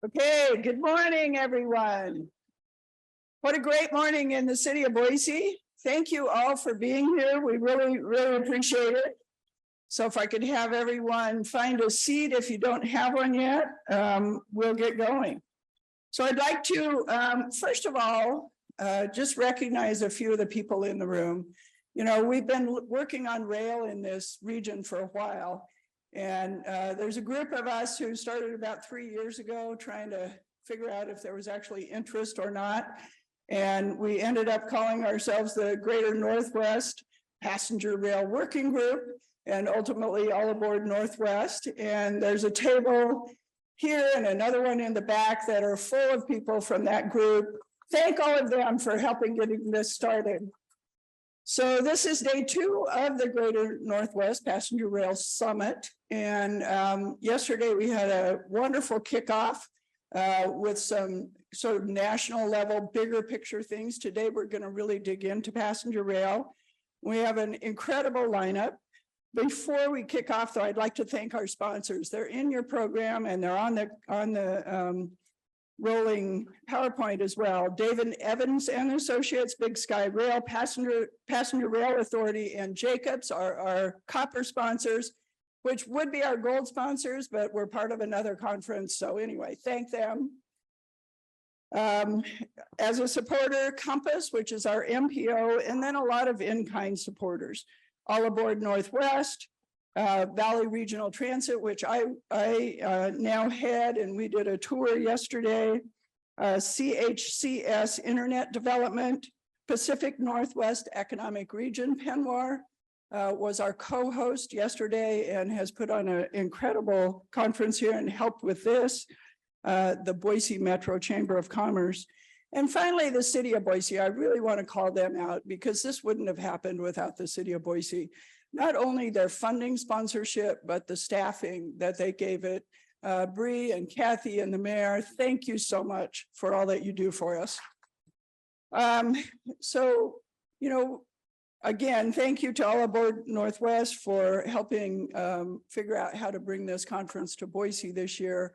Okay, good morning, everyone. What a great morning in the city of Boise. Thank you all for being here. We really appreciate it. So if I could have everyone find a seat if you don't have one yet, we'll get going. So I'd like to, first of all, just recognize a few of the people in the room. You know, we've been working on rail in this region for a while. And there's a group of us who started about 3 years ago trying to figure out if there was actually interest or not. And we ended up calling ourselves the Greater Northwest Passenger Rail Working Group and ultimately All Aboard Northwest. And there's a table here and another one in the back that are full of people from that group. Thank all of them for helping getting this started. So this is day 2 of the Greater Northwest Passenger Rail Summit. And yesterday we had a wonderful kickoff with some sort of national level, bigger picture things. Today we're going to really dig into passenger rail. We have an incredible lineup. Before we kick off, though, I'd like to thank our sponsors. They're in your program and they're on the rolling PowerPoint as well. David Evans and Associates, Big Sky Rail, Passenger Rail Authority, and Jacobs are our copper sponsors, which would be our gold sponsors, but we're part of another conference. So anyway, thank them. As a supporter, Compass, which is our MPO, and then a lot of in-kind supporters. All Aboard Northwest, Valley Regional Transit, which I now head, and we did a tour yesterday. CHCS Internet Development, Pacific Northwest Economic Region, Penwar was our co-host yesterday and has put on an incredible conference here and helped with this. The Boise Metro Chamber of Commerce. And finally, the city of Boise. I really want to call them out because this wouldn't have happened without the city of Boise. Not only their funding sponsorship, but the staffing that they gave it. Bree and Kathy and the mayor, thank you so much for all that you do for us. So, you know, again, thank you to All Aboard Northwest for helping figure out how to bring this conference to Boise this year.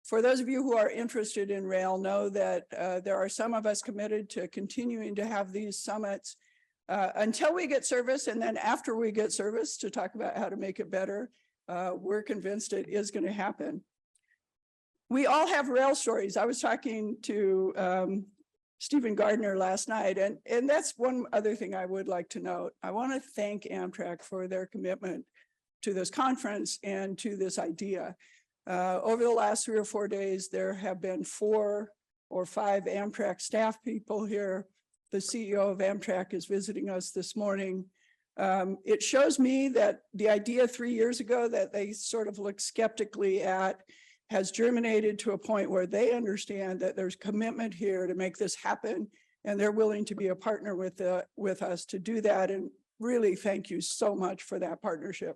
For those of you who are interested in rail, know that there are some of us committed to continuing to have these summits until we get service, and then after we get service to talk about how to make it better. We're convinced it is going to happen. We all have rail stories. I was talking to Stephen Gardner last night, and that's one other thing I would like to note. I want to thank Amtrak for their commitment to this conference and to this idea. Over the last 3 or 4 days, there have been 4 or 5 Amtrak staff people here. The CEO of Amtrak is visiting us this morning. It shows me that the idea 3 years ago that they sort of looked skeptically at has germinated to a point where they understand that there's commitment here to make this happen, and they're willing to be a partner with us to do that. And really, thank you so much for that partnership.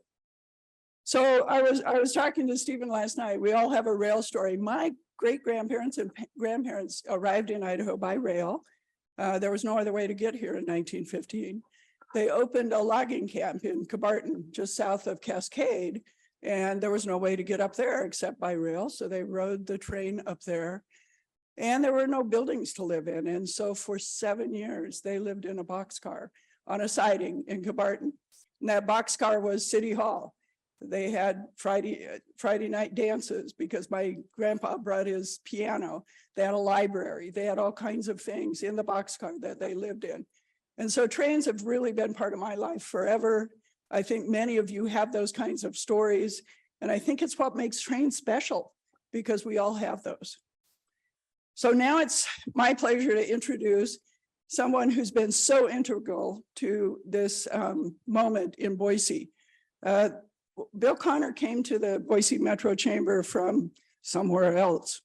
So I was talking to Stephen last night. We all have a rail story. My great-grandparents and grandparents arrived in Idaho by rail. There was no other way to get here in 1915. They opened a logging camp in Kebarton, just south of Cascade, and there was no way to get up there except by rail. So they rode the train up there, and there were no buildings to live in. And so for 7 years, they lived in a boxcar on a siding in Kebarton. And that boxcar was City Hall. They had Friday night dances because my grandpa brought his piano. They had a library. They had all kinds of things in the boxcar that they lived in. And so trains have really been part of my life forever. I think many of you have those kinds of stories. And I think it's what makes trains special because we all have those. So now it's my pleasure to introduce someone who's been so integral to this moment in Boise. Bill Connor came to the Boise Metro Chamber from somewhere else.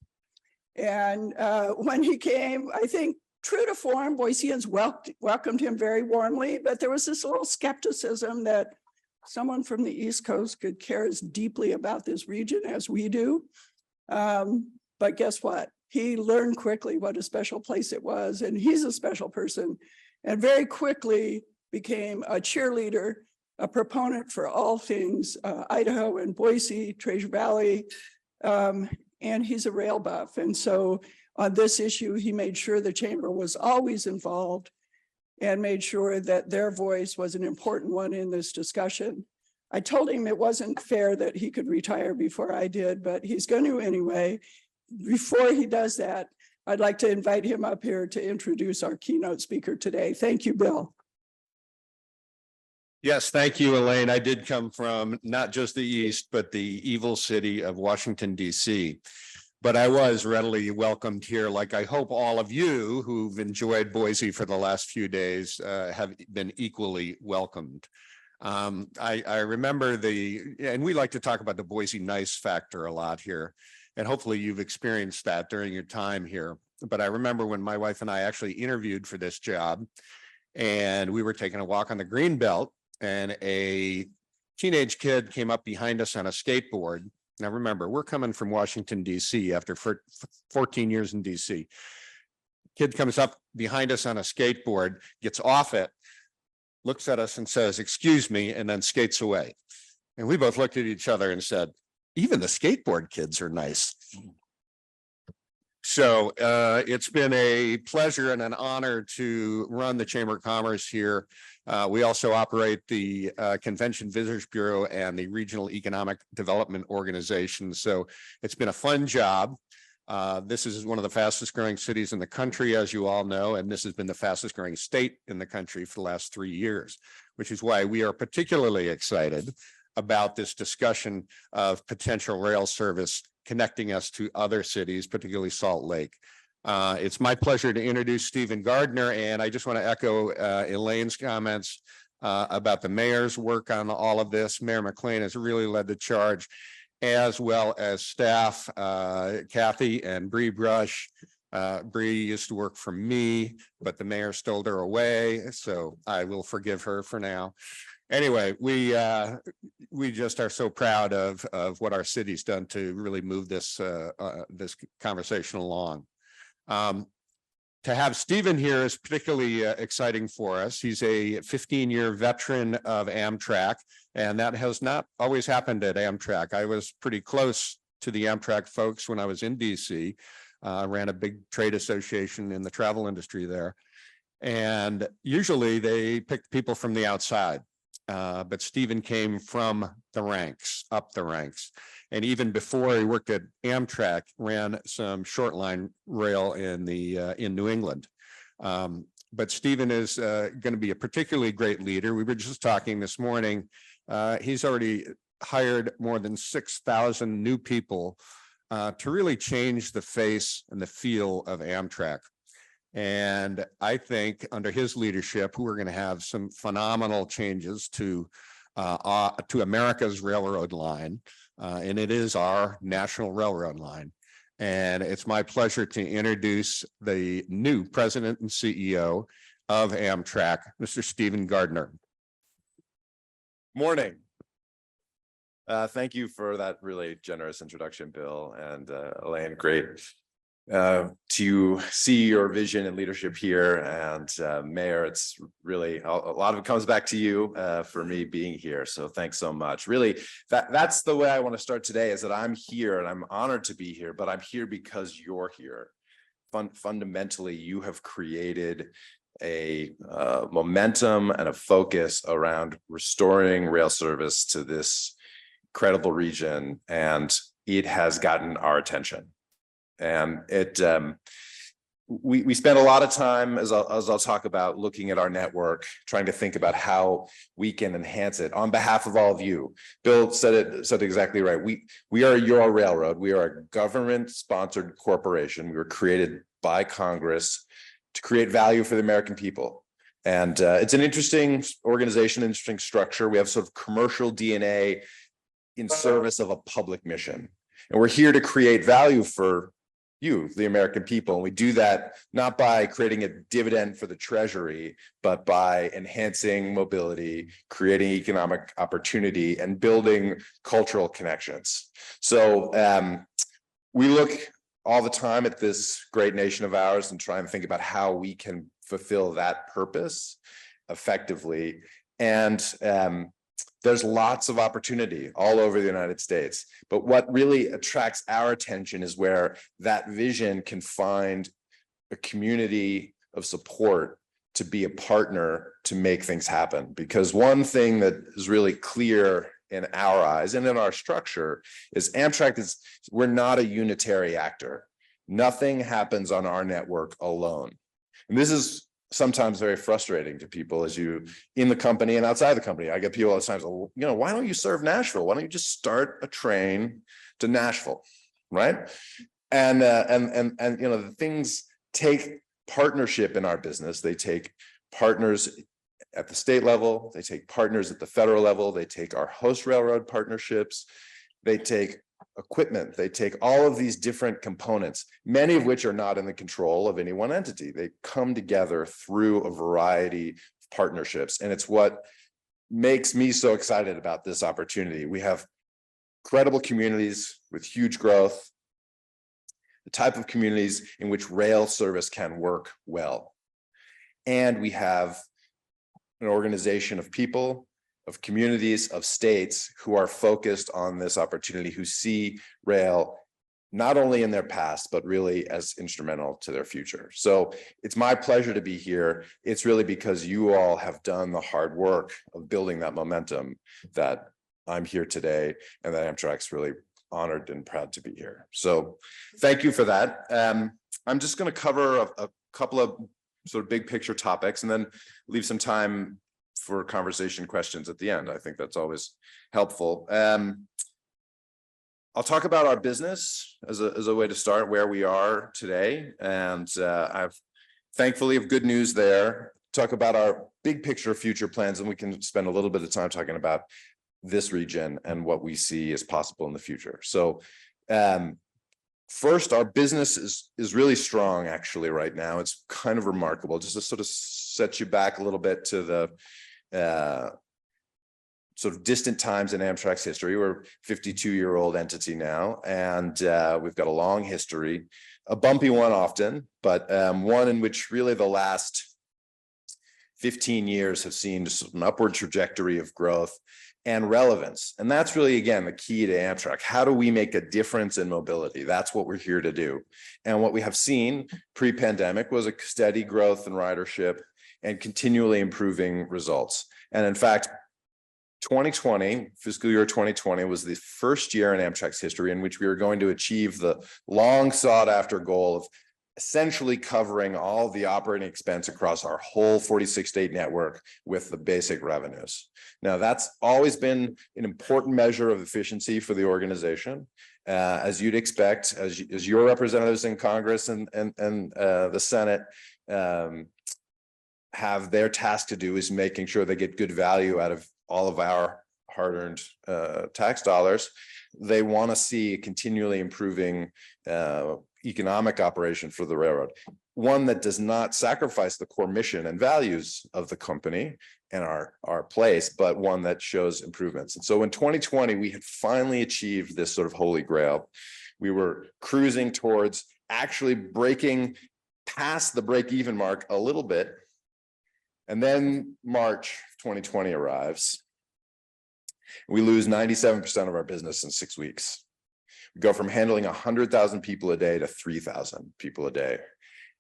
And when he came, I think true to form, Boiseans welcomed him very warmly, but there was this little skepticism that someone from the East Coast could care as deeply about this region as we do. But guess what? He learned quickly what a special place it was, and he's a special person, and very quickly became a cheerleader, a proponent for all things Idaho and Boise, Treasure Valley. and he's a rail buff. And so on this issue, he made sure the chamber was always involved and made sure that their voice was an important one in this discussion. I told him it wasn't fair that he could retire before I did, but he's going to anyway. Before he does that, I'd like to invite him up here to introduce our keynote speaker today. Thank you, Bill. Yes, thank you, Elaine. I did come from not just the East, but the evil city of Washington, D.C. But I was readily welcomed here, like I hope all of you who've enjoyed Boise for the last few days have been equally welcomed. I remember and we like to talk about the Boise nice factor a lot here, and hopefully you've experienced that during your time here. But I remember when my wife and I actually interviewed for this job, and we were taking a walk on the Greenbelt, and a teenage kid came up behind us on a skateboard. Now, remember, we're coming from Washington, D.C. after 14 years in D.C. Kid comes up behind us on a skateboard, gets off it, looks at us and says, "Excuse me," and then skates away. And we both looked at each other and said, even the skateboard kids are nice. So it's been a pleasure and an honor to run the Chamber of Commerce here. We also operate the Convention Visitors Bureau and the Regional Economic Development Organization. So it's been a fun job. This is one of the fastest growing cities in the country, as you all know, and this has been the fastest growing state in the country for the last 3 years, which is why we are particularly excited about this discussion of potential rail service connecting us to other cities, particularly Salt Lake. It's my pleasure to introduce Stephen Gardner, and I just want to echo Elaine's comments about the mayor's work on all of this. Mayor McLean has really led the charge, as well as staff, Kathy and Bree Brush. Bree used to work for me, but the mayor stole her away, so I will forgive her for now. Anyway, we just are so proud of what our city's done to really move this this conversation along. To have Stephen here is particularly exciting for us. He's a 15-year veteran of Amtrak, and that has not always happened at Amtrak. I was pretty close to the Amtrak folks when I was in DC. Ran a big trade association in the travel industry there. And usually they picked people from the outside. But Stephen came from the ranks, up the ranks. And even before he worked at Amtrak, ran some short line rail in New England. But Stephen is going to be a particularly great leader. We were just talking this morning. He's already hired more than 6,000 new people to really change the face and the feel of Amtrak. And I think under his leadership, we're going to have some phenomenal changes to America's railroad line. And it is our national railroad line. And it's my pleasure to introduce the new president and CEO of Amtrak, Mr. Stephen Gardner. Morning. Thank you for that really generous introduction, Bill and Elaine. Great to see your vision and leadership here. And Mayor, it's really a lot of it comes back to you for me being here. So thanks so much. Really, that's the way I want to start today, is that I'm here and I'm honored to be here, but I'm here because you're here. Fundamentally, you have created a momentum and a focus around restoring rail service to this incredible region, and it has gotten our attention. And we spent a lot of time, as I'll talk about, looking at our network, trying to think about how we can enhance it on behalf of all of you. Bill said it exactly right. We are your railroad. We are a government-sponsored corporation. We were created by Congress to create value for the American people. And it's an interesting organization, interesting structure. We have sort of commercial DNA in service of a public mission. And we're here to create value for you, the American people. And we do that not by creating a dividend for the Treasury, but by enhancing mobility, creating economic opportunity, and building cultural connections. So we look all the time at this great nation of ours and try and think about how we can fulfill that purpose effectively. And There's lots of opportunity all over the United States, but what really attracts our attention is where that vision can find a community of support to be a partner to make things happen. Because one thing that is really clear in our eyes and in our structure is we're not a unitary actor. Nothing happens on our network alone. And this is sometimes very frustrating to people as you in the company and outside the company. I get people all the time, why don't you serve Nashville? Why don't you just start a train to Nashville, right? And the things take partnership in our business. They take partners at the state level, they take partners at the federal level, they take our host railroad partnerships, they take equipment, they take all of these different components, many of which are not in the control of any one entity. They come together through a variety of partnerships. And it's what makes me so excited about this opportunity. We have credible communities with huge growth, the type of communities in which rail service can work well. And we have an organization of people, of communities, of states who are focused on this opportunity, who see rail not only in their past, but really as instrumental to their future. So it's my pleasure to be here. It's really because you all have done the hard work of building that momentum that I'm here today, and that Amtrak's really honored and proud to be here. So thank you for that. I'm just going to cover a couple of sort of big picture topics and then leave some time for conversation questions at the end. I think that's always helpful. I'll talk about our business as a way to start where we are today. And I've thankfully have good news there. Talk about our big picture future plans, and we can spend a little bit of time talking about this region and what we see as possible in the future. So first, our business is really strong actually right now. It's kind of remarkable, just to sort of set you back a little bit to the sort of distant times in Amtrak's history. We're a 52-year-old entity now, and we've got a long history, a bumpy one often, but one in which really the last 15 years have seen just an upward trajectory of growth and relevance. And that's really, again, the key to Amtrak. How do we make a difference in mobility? That's what we're here to do. And what we have seen pre-pandemic was a steady growth in ridership and continually improving results. And in fact, 2020, fiscal year 2020, was the first year in Amtrak's history in which we were going to achieve the long sought after goal of essentially covering all the operating expense across our whole 46-state network with the basic revenues. Now, that's always been an important measure of efficiency for the organization. As you'd expect, as your representatives in Congress and the Senate have their task to do is making sure they get good value out of all of our hard-earned tax dollars. They want to see a continually improving economic operation for the railroad, one that does not sacrifice the core mission and values of the company and our place, but one that shows improvements. And so in 2020, we had finally achieved this sort of holy grail. We were cruising towards actually breaking past the break-even mark a little bit. And then March 2020 arrives. We lose 97% of our business in 6 weeks. We go from handling 100,000 people a day to 3,000 people a day.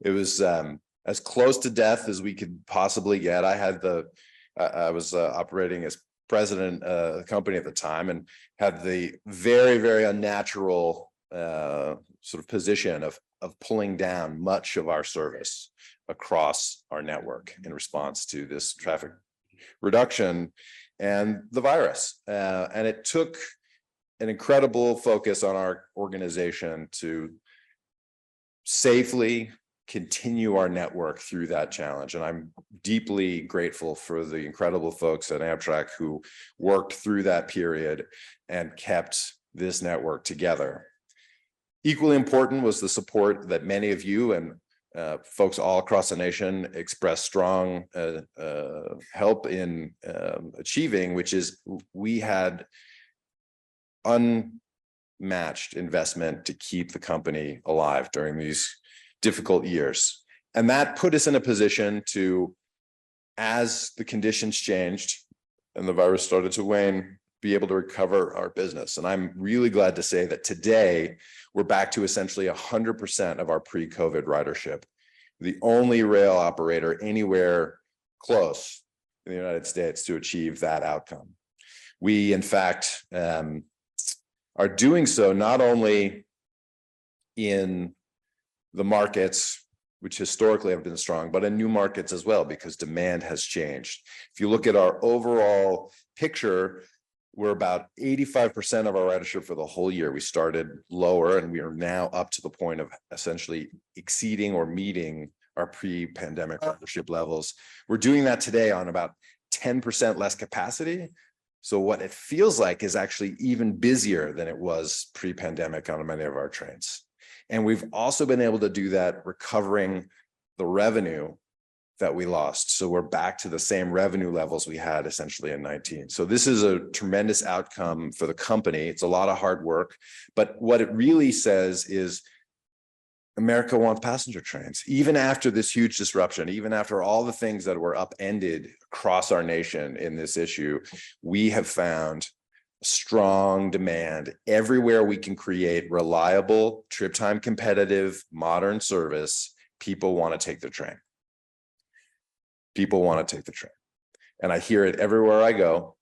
It was as close to death as we could possibly get. I was operating as president of the company at the time and had the very, very unnatural sort of position of pulling down much of our service across our network in response to this traffic reduction and the virus. And it took an incredible focus on our organization to safely continue our network through that challenge. And I'm deeply grateful for the incredible folks at Amtrak who worked through that period and kept this network together. Equally important was the support that many of you and folks all across the nation expressed strong help in achieving, which is we had unmatched investment to keep the company alive during these difficult years. And that put us in a position to, as the conditions changed, and the virus started to wane, be able to recover our business. And I'm really glad to say that today we're back to essentially 100% of our pre-COVID ridership. The only rail operator anywhere close in the United States to achieve that outcome. We, in fact, are doing so not only in the markets, which historically have been strong, but in new markets as well, because demand has changed. If you look at our overall picture, we're about 85% of our ridership for the whole year. We started lower and we are now up to the point of essentially exceeding or meeting our pre-pandemic ridership levels. We're doing that today on about 10% less capacity. So what it feels like is actually even busier than it was pre-pandemic on many of our trains. And we've also been able to do that recovering the revenue that we lost. So we're back to the same revenue levels we had essentially in 19. So this is a tremendous outcome for the company. It's a lot of hard work, but what it really says is America wants passenger trains. Even after this huge disruption, even after all the things that were upended across our nation in this issue, we have found strong demand everywhere we can create reliable, trip time competitive, modern service. People want to take the train. People want to take the train. And I hear it everywhere I go.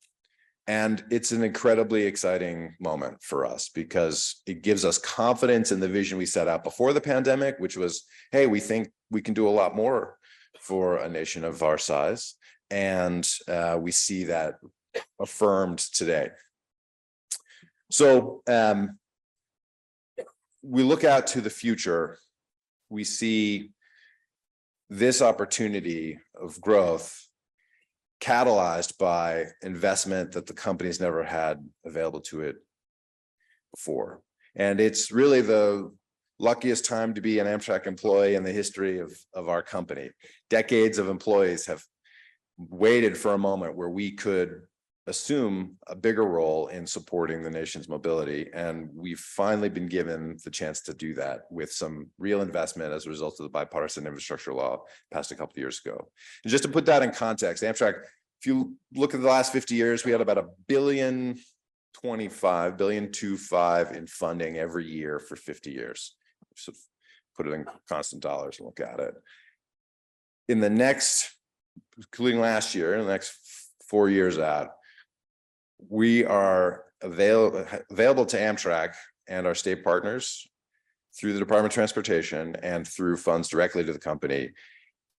And it's an incredibly exciting moment for us because it gives us confidence in the vision we set out before the pandemic, which was, hey, we think we can do a lot more for a nation of our size. And we see that affirmed today. So we look out to the future, we see this opportunity of growth catalyzed by investment that the company's never had available to it before. And it's really the luckiest time to be an Amtrak employee in the history of our company. Decades of employees have waited for a moment where we could assume a bigger role in supporting the nation's mobility. And we've finally been given the chance to do that with some real investment as a result of the bipartisan infrastructure law passed a couple of years ago. And just to put that in context, Amtrak, if you look at the last 50 years, we had about $1.25 billion in funding every year for 50 years. So put it in constant dollars and look at it. In the next, including last year, in the next 4 years out, we are available to Amtrak and our state partners through the Department of Transportation and through funds directly to the company.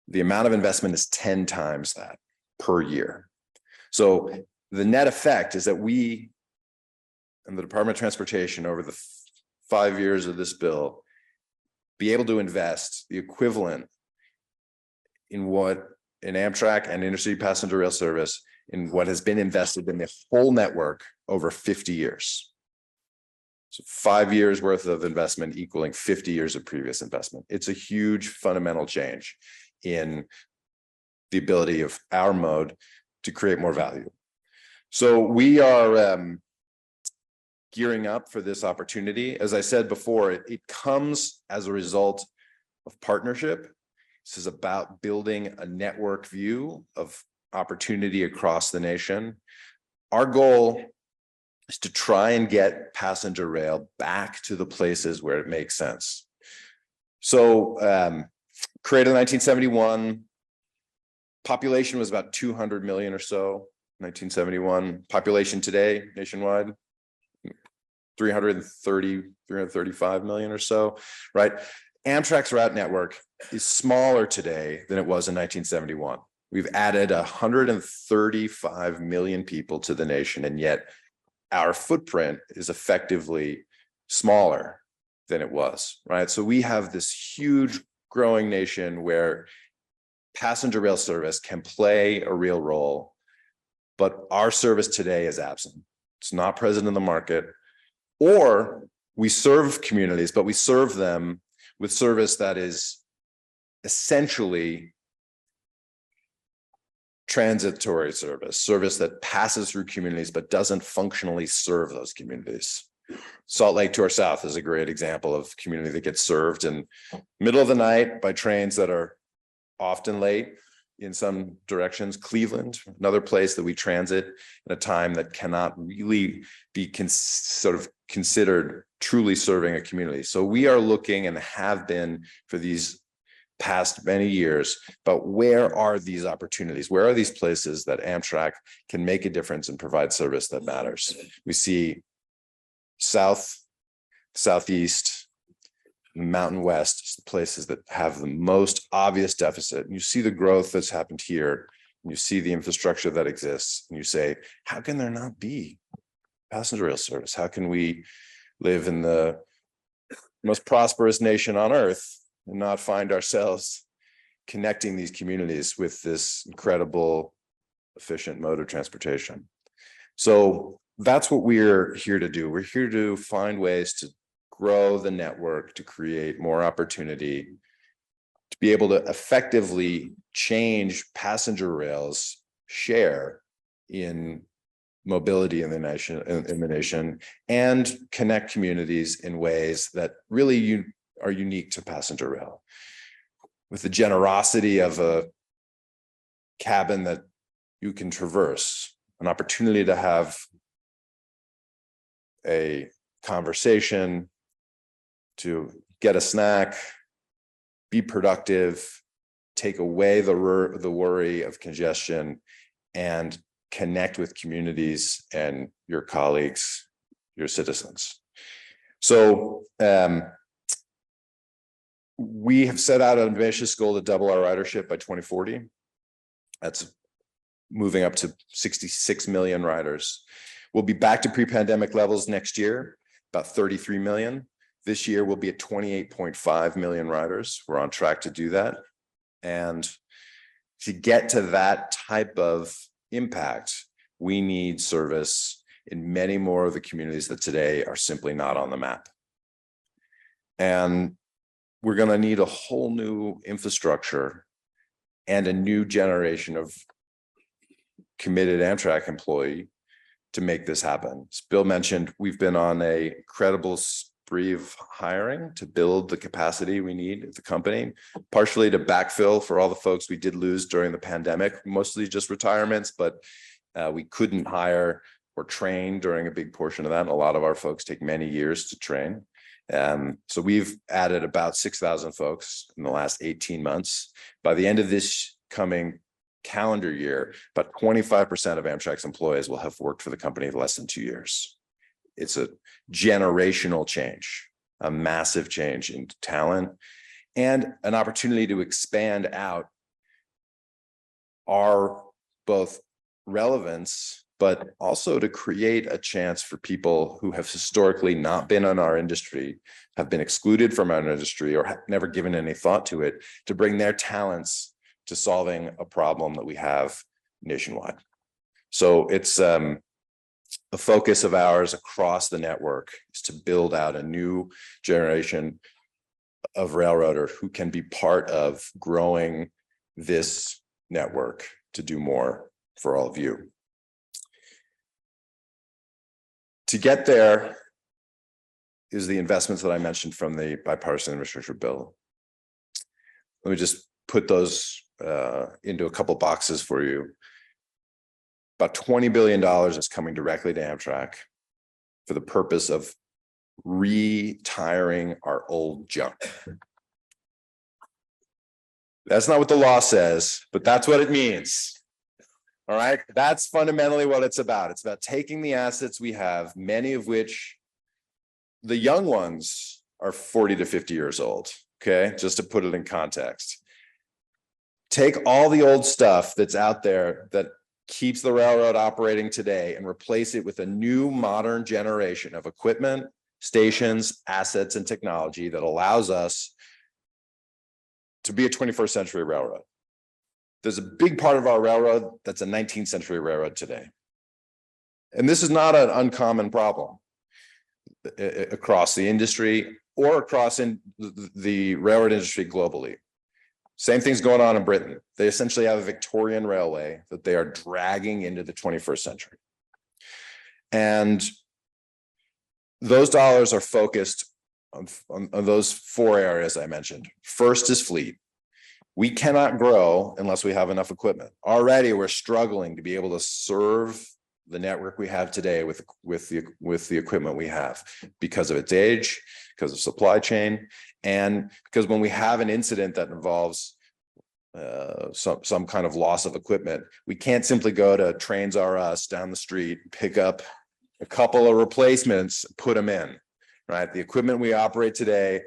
The amount of investment is 10 times that per year. So the net effect is that we and the Department of Transportation over the 5 years of this bill be able to invest the equivalent in what in Amtrak and intercity passenger rail service in what has been invested in the whole network over 50 years. So 5 years worth of investment equaling 50 years of previous investment. It's a huge fundamental change in the ability of our mode to create more value. So we are gearing up for this opportunity. As I said before, it comes as a result of partnership. This is about building a network view of opportunity across the nation. Our goal is to try and get passenger rail back to the places where it makes sense. So created in 1971, population was about 200 million or so, 1971. Population today, nationwide, 335 million or so, right? Amtrak's route network is smaller today than it was in 1971. We've added 135 million people to the nation, and yet our footprint is effectively smaller than it was, right? So we have this huge growing nation where passenger rail service can play a real role, but our service today is absent. It's not present in the market, or we serve communities, but we serve them with service that is essentially transitory service that passes through communities but doesn't functionally serve those communities. Salt Lake to our south is a great example of community that gets served in middle of the night by trains that are often late, in some directions, Cleveland, another place that we transit in a time that cannot really be sort of considered truly serving a community. So we are looking and have been for these past many years, but where are these opportunities? Where are these places that Amtrak can make a difference and provide service that matters? We see South, Southeast, Mountain West, places that have the most obvious deficit. And you see the growth that's happened here, and you see the infrastructure that exists, and you say, how can there not be passenger rail service? How can we live in the most prosperous nation on earth and not find ourselves connecting these communities with this incredible, efficient mode of transportation? So that's what we're here to do. We're here to find ways to grow the network, to create more opportunity, to be able to effectively change passenger rail's share in mobility in the nation, and connect communities in ways that really are unique to passenger rail. With the generosity of a cabin that you can traverse, an opportunity to have a conversation, to get a snack, be productive, take away the worry of congestion, and connect with communities and your colleagues, your citizens. So we have set out an ambitious goal to double our ridership by 2040. That's moving up to 66 million riders. We'll be back to pre-pandemic levels next year, about 33 million. This year, we'll be at 28.5 million riders. We're on track to do that. And to get to that type of impact, we need service in many more of the communities that today are simply not on the map. And we're going to need a whole new infrastructure and a new generation of committed Amtrak employee to make this happen. As Bill mentioned, we've been on a credible spree of hiring to build the capacity we need at the company, partially to backfill for all the folks we did lose during the pandemic, mostly just retirements, but we couldn't hire or train during a big portion of that. And a lot of our folks take many years to train. So we've added about 6,000 folks in the last 18 months. By the end of this coming calendar year, about 25% of Amtrak's employees will have worked for the company less than 2 years. It's a generational change, a massive change in talent, and an opportunity to expand out our both relevance, but also to create a chance for people who have historically not been in our industry, have been excluded from our industry, or have never given any thought to it, to bring their talents to solving a problem that we have nationwide. So it's a focus of ours across the network is to build out a new generation of railroader who can be part of growing this network to do more for all of you. To get there is the investments that I mentioned from the bipartisan infrastructure bill. Let me just put those into a couple boxes for you. About $20 billion is coming directly to Amtrak for the purpose of retiring our old junk. That's not what the law says, but that's what it means. All right, that's fundamentally what it's about. It's about taking the assets we have, many of which the young ones are 40 to 50 years old. Okay, just to put it in context. Take all the old stuff that's out there that keeps the railroad operating today and replace it with a new modern generation of equipment, stations, assets, and technology that allows us to be a 21st century railroad. There's a big part of our railroad that's a 19th century railroad today. And this is not an uncommon problem across the industry or across in the railroad industry globally. Same thing's going on in Britain. They essentially have a Victorian railway that they are dragging into the 21st century. And those dollars are focused on those four areas I mentioned. First is fleet. We cannot grow unless we have enough equipment. Already, we're struggling to be able to serve the network we have today with the equipment we have because of its age, because of supply chain, and because when we have an incident that involves some kind of loss of equipment, we can't simply go to Trains R Us down the street, pick up a couple of replacements, put them in, right? The equipment we operate today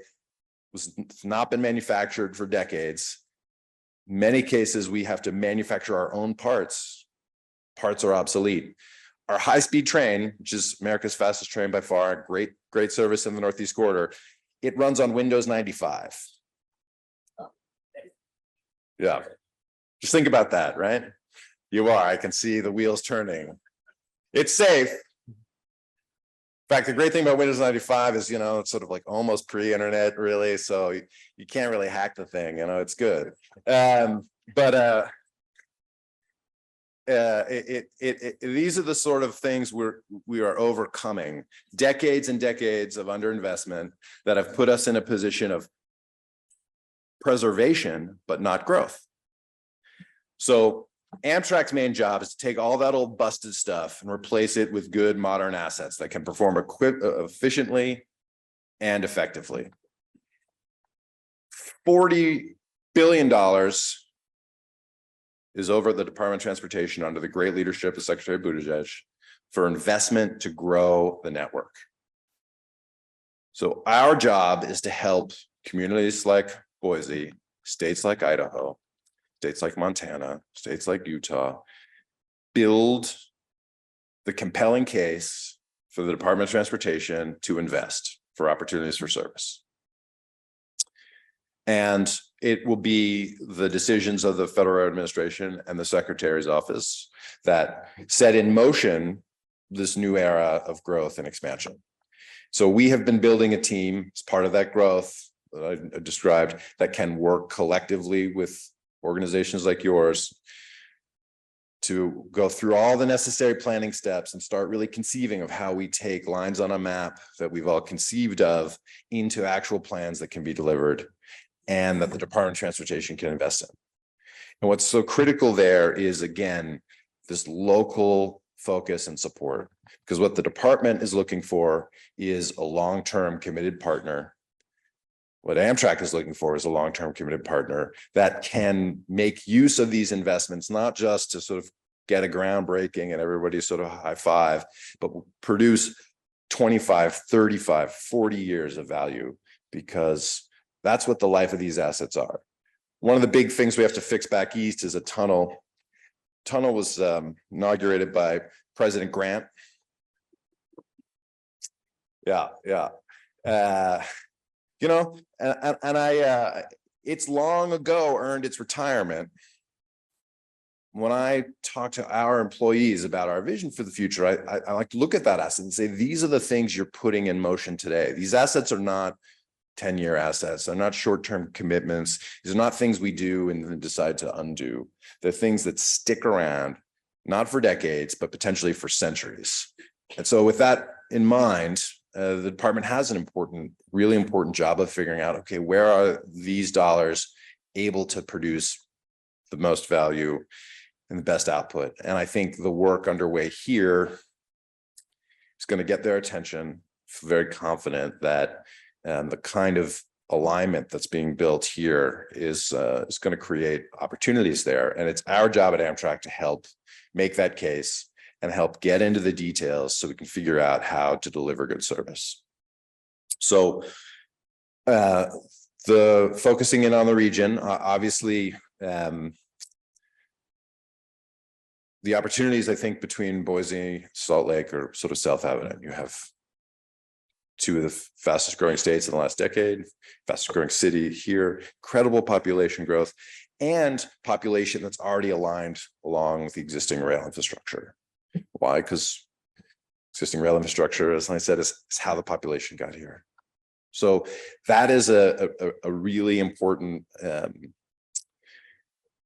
was not been manufactured for decades. Many cases, we have to manufacture our own parts. Parts are obsolete. Our high-speed train, which is America's fastest train by far, great service in the Northeast Corridor, it runs on Windows 95. Yeah, just think about that, right? You are, I can see the wheels turning. It's safe. In fact, the great thing about Windows 95 is, it's sort of like almost pre-internet, really. So you can't really hack the thing, it's good. These are the sort of things we are overcoming. Decades and decades of underinvestment that have put us in a position of preservation, but not growth. So Amtrak's main job is to take all that old busted stuff and replace it with good modern assets that can perform efficiently and effectively. $40 billion is over the Department of Transportation under the great leadership of Secretary Buttigieg for investment to grow the network. So our job is to help communities like Boise, states like Idaho, states like Montana, states like Utah, build the compelling case for the Department of Transportation to invest for opportunities for service. And it will be the decisions of the federal administration and the Secretary's office that set in motion this new era of growth and expansion. So we have been building a team as part of that growth that I described that can work collectively with organizations like yours to go through all the necessary planning steps and start really conceiving of how we take lines on a map that we've all conceived of into actual plans that can be delivered and that the Department of Transportation can invest in. And what's so critical there is, again, this local focus and support, because what the department is looking for is a long-term committed partner. What Amtrak is looking for is a long-term committed partner that can make use of these investments, not just to sort of get a groundbreaking and everybody sort of high five, but produce 25, 35, 40 years of value, because that's what the life of these assets are. One of the big things we have to fix back east is a tunnel. Tunnel was inaugurated by President Grant. Yeah. It's long ago earned its retirement. When I talk to our employees about our vision for the future, I like to look at that asset and say, these are the things you're putting in motion today. These assets are not 10-year assets. They're not short-term commitments. These are not things we do and then decide to undo. They're things that stick around, not for decades, but potentially for centuries. And so with that in mind, the department has an really important job of figuring out, okay, where are these dollars able to produce the most value and the best output? And I think the work underway here is going to get their attention. I'm very confident that the kind of alignment that's being built here is going to create opportunities there. And it's our job at Amtrak to help make that case and help get into the details so we can figure out how to deliver good service. So the focusing in on the region, obviously, the opportunities, I think, between Boise, Salt Lake are sort of self-evident. You have two of the fastest growing states in the last decade, fastest growing city here, incredible population growth, and population that's already aligned along with the existing rail infrastructure. Why? Because existing rail infrastructure, as I said, is how the population got here. So that is a really important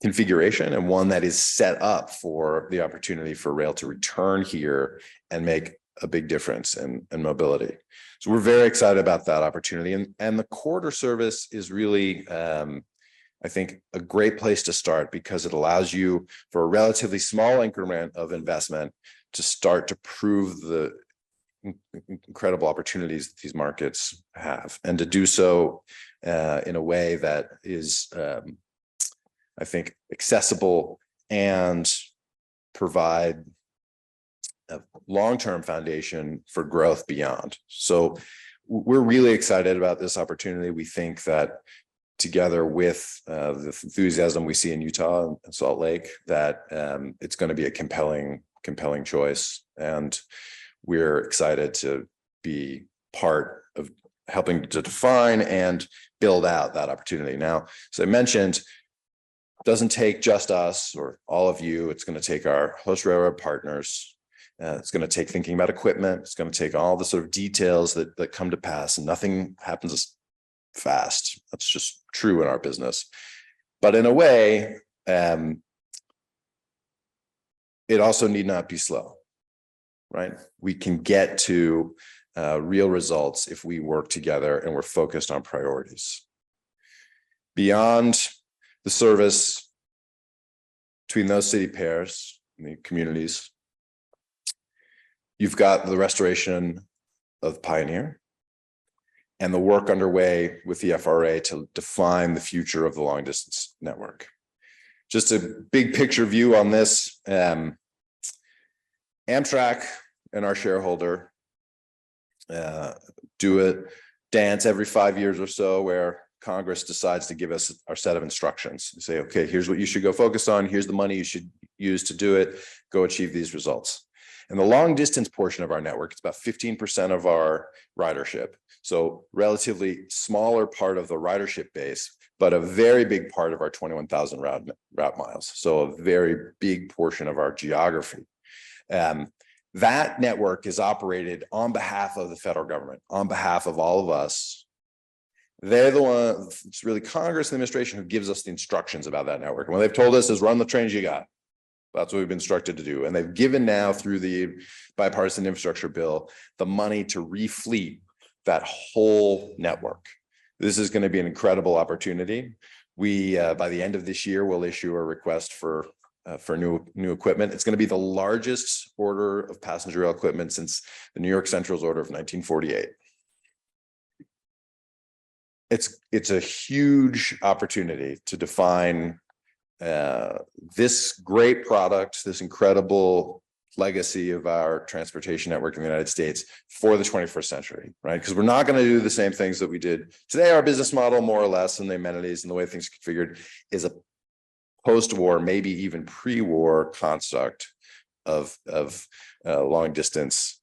configuration, and one that is set up for the opportunity for rail to return here and make a big difference in mobility. So we're very excited about that opportunity. And the corridor service is really I think a great place to start because it allows you for a relatively small increment of investment to start to prove the incredible opportunities that these markets have, and to do so in a way that is, I think, accessible and provide a long-term foundation for growth beyond. So we're really excited about this opportunity. We think that together with the enthusiasm we see in Utah and Salt Lake, that it's going to be a compelling choice. And we're excited to be part of helping to define and build out that opportunity. Now, as I mentioned, it doesn't take just us or all of you. It's going to take our host railroad partners. It's going to take thinking about equipment. It's going to take all the sort of details that come to pass, and nothing happens fast. That's just true in our business. But in a way, it also need not be slow, right? We can get to real results if we work together and we're focused on priorities. Beyond the service between those city pairs and the communities, you've got the restoration of Pioneer and the work underway with the FRA to define the future of the long distance network. Just a big picture view on this. Amtrak and our shareholder do a dance every 5 years or so where Congress decides to give us our set of instructions. They say, okay, here's what you should go focus on. Here's the money you should use to do it. Go achieve these results. And the long distance portion of our network, it's about 15% of our ridership. So relatively smaller part of the ridership base, but a very big part of our 21,000 route miles. So a very big portion of our geography. That network is operated on behalf of the federal government, on behalf of all of us. They're the one, it's really Congress and the administration who gives us the instructions about that network. And what they've told us is run the trains you got. That's what we've been instructed to do. And they've given now through the bipartisan infrastructure bill, the money to refleet that whole network. This is going to be an incredible opportunity. We, by the end of this year, will issue a request for new equipment. It's going to be the largest order of passenger rail equipment since the New York Central's order of 1948. It's a huge opportunity to define this great product, this incredible legacy of our transportation network in the United States for the 21st century, right? Because we're not going to do the same things that we did today. Our business model, more or less, and the amenities and the way things are configured is a post-war, maybe even pre-war construct of long distance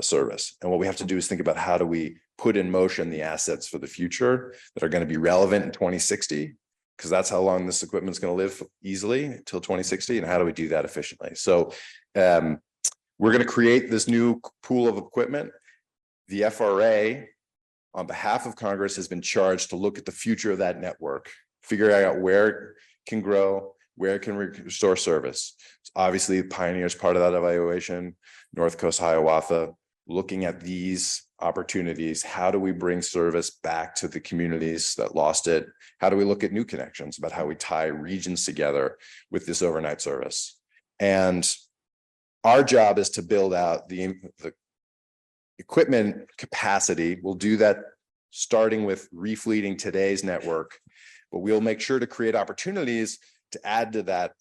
service. And what we have to do is think about how do we put in motion the assets for the future that are going to be relevant in 2060, because that's how long this equipment is going to live easily until 2060. And how do we do that efficiently? So we're going to create this new pool of equipment. The FRA, on behalf of Congress, has been charged to look at the future of that network, figure out where it can grow, where it can restore service. So obviously, Pioneer is part of that evaluation, North Coast Hiawatha, looking at these opportunities. How do we bring service back to the communities that lost it? How do we look at new connections about how we tie regions together with this overnight service? And our job is to build out the equipment capacity. We'll do that starting with refleeting today's network, but we'll make sure to create opportunities to add to that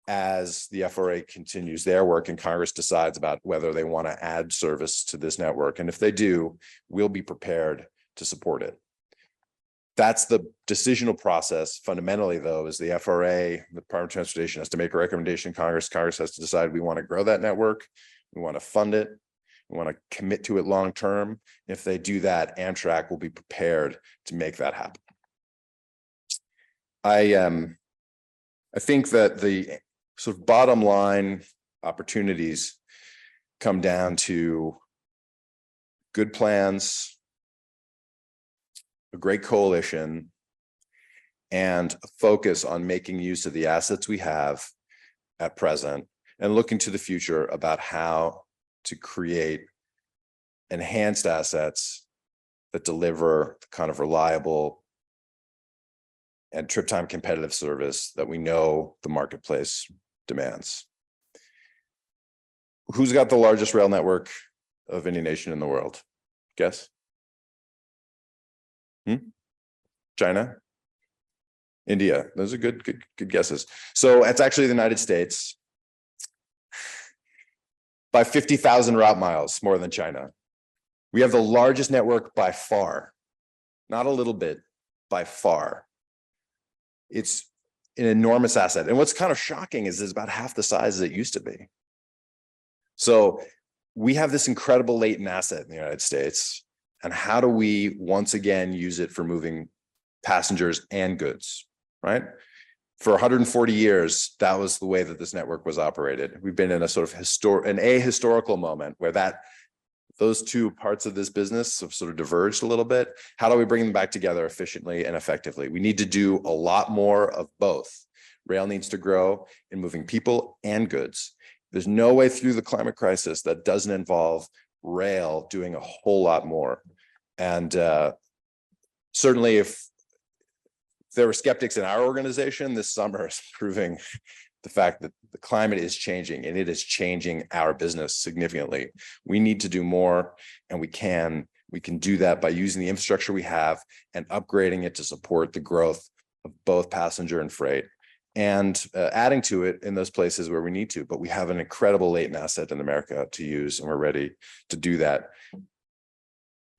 as the FRA continues their work and Congress decides about whether they want to add service to this network. And if they do, we'll be prepared to support it. That's the decisional process. Fundamentally, though, is the FRA, the Department of Transportation, has to make a recommendation to Congress. Congress has to decide we want to grow that network. We want to fund it. We want to commit to it long term. If they do that, Amtrak will be prepared to make that happen. I think that the sort of bottom line opportunities come down to good plans, a great coalition, and a focus on making use of the assets we have at present and looking to the future about how to create enhanced assets that deliver the kind of reliable and trip time competitive service that we know the marketplace demands. Who's got the largest rail network of any nation in the world? Guess? China? India? Those are good guesses. So it's actually the United States. By 50,000 route miles more than China. We have the largest network by far, not a little bit, by far. It's an enormous asset. And what's kind of shocking is it's about half the size as it used to be. So we have this incredible latent asset in the United States. And how do we once again use it for moving passengers and goods, right? For 140 years, that was the way that this network was operated. We've been in a sort of historical moment where those two parts of this business have sort of diverged a little bit. How do we bring them back together efficiently and effectively? We need to do a lot more of both. Rail needs to grow in moving people and goods. There's no way through the climate crisis that doesn't involve rail doing a whole lot more. And certainly if there were skeptics in our organization, this summer is proving the fact that the climate is changing and it is changing our business significantly. We need to do more, and we can do that by using the infrastructure we have and upgrading it to support the growth of both passenger and freight, and adding to it in those places where we need to. But we have an incredible latent asset in America to use, and we're ready to do that.